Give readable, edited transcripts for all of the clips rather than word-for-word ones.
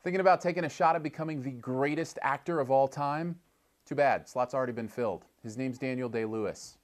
Thinking about taking a shot at becoming the greatest actor of all time? Too bad, slot's already been filled. His name's Daniel Day-Lewis.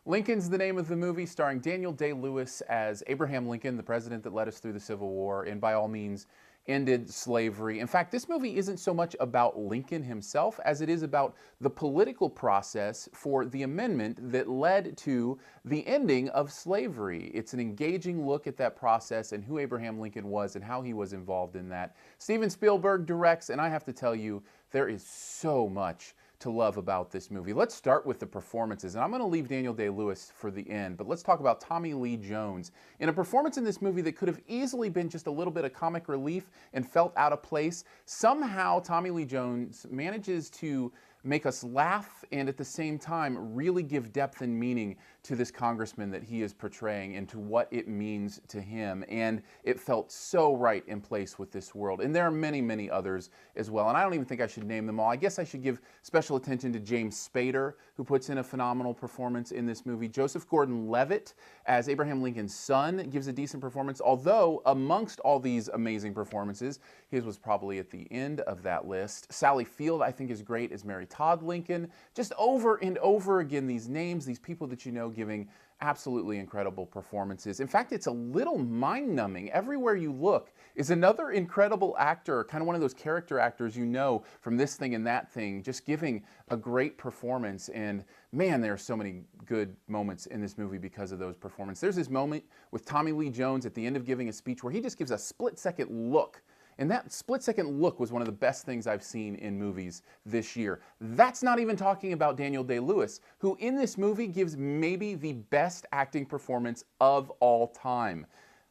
Lincoln's the name of the movie, starring Daniel Day-Lewis as Abraham Lincoln, the president that led us through the Civil War and by all means ended slavery. In fact, this movie isn't so much about Lincoln himself as it is about the political process for the amendment that led to the ending of slavery. It's an engaging look at that process and who Abraham Lincoln was and how he was involved in that. Steven Spielberg directs, and I have to tell you, there is so much to love about this movie. Let's start with the performances, and I'm going to leave Daniel Day-Lewis for the end, but let's talk about Tommy Lee Jones in a performance in this movie that could have easily been just a little bit of comic relief and felt out of place. Somehow Tommy Lee Jones manages to make us laugh and at the same time really give depth and meaning to this congressman that he is portraying and to what it means to him. And it felt so right in place with this world. And there are many, many others as well. And I don't even think I should name them all. I guess I should give special attention to James Spader, who puts in a phenomenal performance in this movie. Joseph Gordon-Levitt as Abraham Lincoln's son gives a decent performance, although amongst all these amazing performances, his was probably at the end of that list. Sally Field, I think, is great as Mary Todd Lincoln. Just over and over again, these names, these people that you know giving absolutely incredible performances. In fact, it's a little mind-numbing. Everywhere you look is another incredible actor, kind of one of those character actors you know from this thing and that thing, just giving a great performance. And man, there are so many good moments in this movie because of those performances. There's this moment with Tommy Lee Jones at the end of giving a speech where he just gives a split-second look. And that split-second look was one of the best things I've seen in movies this year. That's not even talking about Daniel Day-Lewis, who in this movie gives maybe the best acting performance of all time.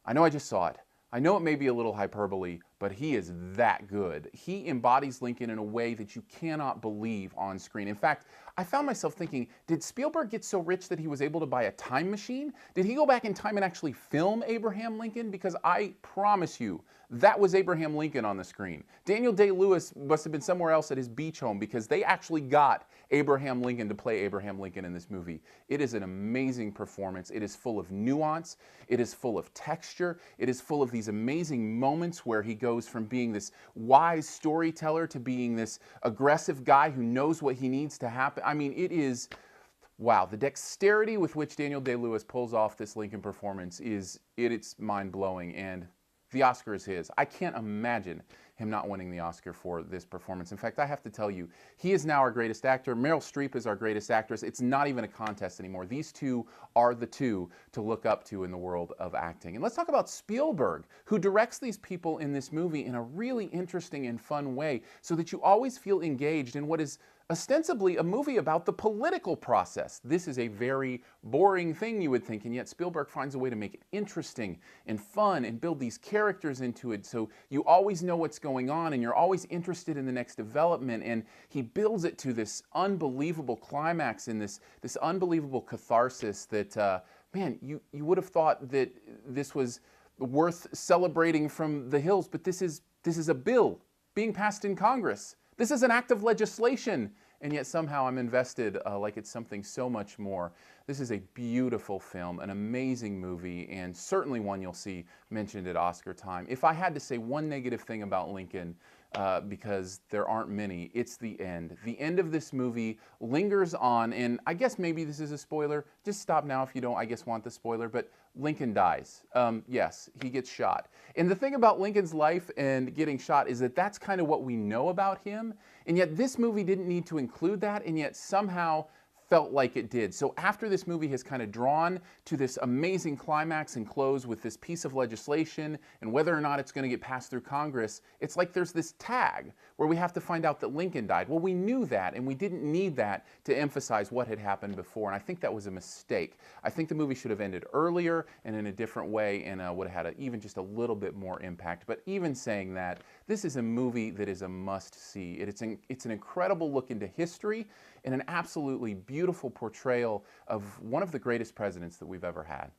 I know I just saw it. I know it may be a little hyperbole, but he is that good. He embodies Lincoln in a way that you cannot believe on screen. In fact, I found myself thinking, did Spielberg get so rich that he was able to buy a time machine? Did he go back in time and actually film Abraham Lincoln? Because I promise you, that was Abraham Lincoln on the screen. Daniel Day-Lewis must have been somewhere else at his beach home because they actually got Abraham Lincoln to play Abraham Lincoln in this movie. It is an amazing performance. It is full of nuance. It is full of texture. It is full of these amazing moments where he goes from being this wise storyteller to being this aggressive guy who knows what he needs to happen. I mean, it is, wow, the dexterity with which Daniel Day-Lewis pulls off this Lincoln performance it's mind-blowing, and the Oscar is his. I can't imagine him not winning the Oscar for this performance. In fact, I have to tell you, he is now our greatest actor. Meryl Streep is our greatest actress. It's not even a contest anymore. These two are the two to look up to in the world of acting. And let's talk about Spielberg, who directs these people in this movie in a really interesting and fun way so that you always feel engaged in what is ostensibly a movie about the political process. This is a very boring thing, you would think, and yet Spielberg finds a way to make it interesting and fun and build these characters into it so you always know what's going on and you're always interested in the next development, and he builds it to this unbelievable climax and this unbelievable catharsis that, man, you would have thought that this was worth celebrating from the hills, but this is a bill being passed in Congress. This is an act of legislation, and yet somehow I'm invested like it's something so much more. This is a beautiful film, an amazing movie, and certainly one you'll see mentioned at Oscar time. If I had to say one negative thing about Lincoln, because there aren't many, it's the end. The end of this movie lingers on, and I guess maybe this is a spoiler. Just stop now if you don't, I guess, want the spoiler, but Lincoln dies. Yes, he gets shot. And the thing about Lincoln's life and getting shot is that that's kind of what we know about him, and yet this movie didn't need to include that, and yet somehow felt like it did. So after this movie has kind of drawn to this amazing climax and close with this piece of legislation and whether or not it's going to get passed through Congress, it's like there's this tag where we have to find out that Lincoln died. Well, we knew that, and we didn't need that to emphasize what had happened before, and I think that was a mistake. I think the movie should have ended earlier and in a different way, and would have had even just a little bit more impact. But even saying that, this is a movie that is a must-see. It's an incredible look into history and an absolutely beautiful portrayal of one of the greatest presidents that we've ever had.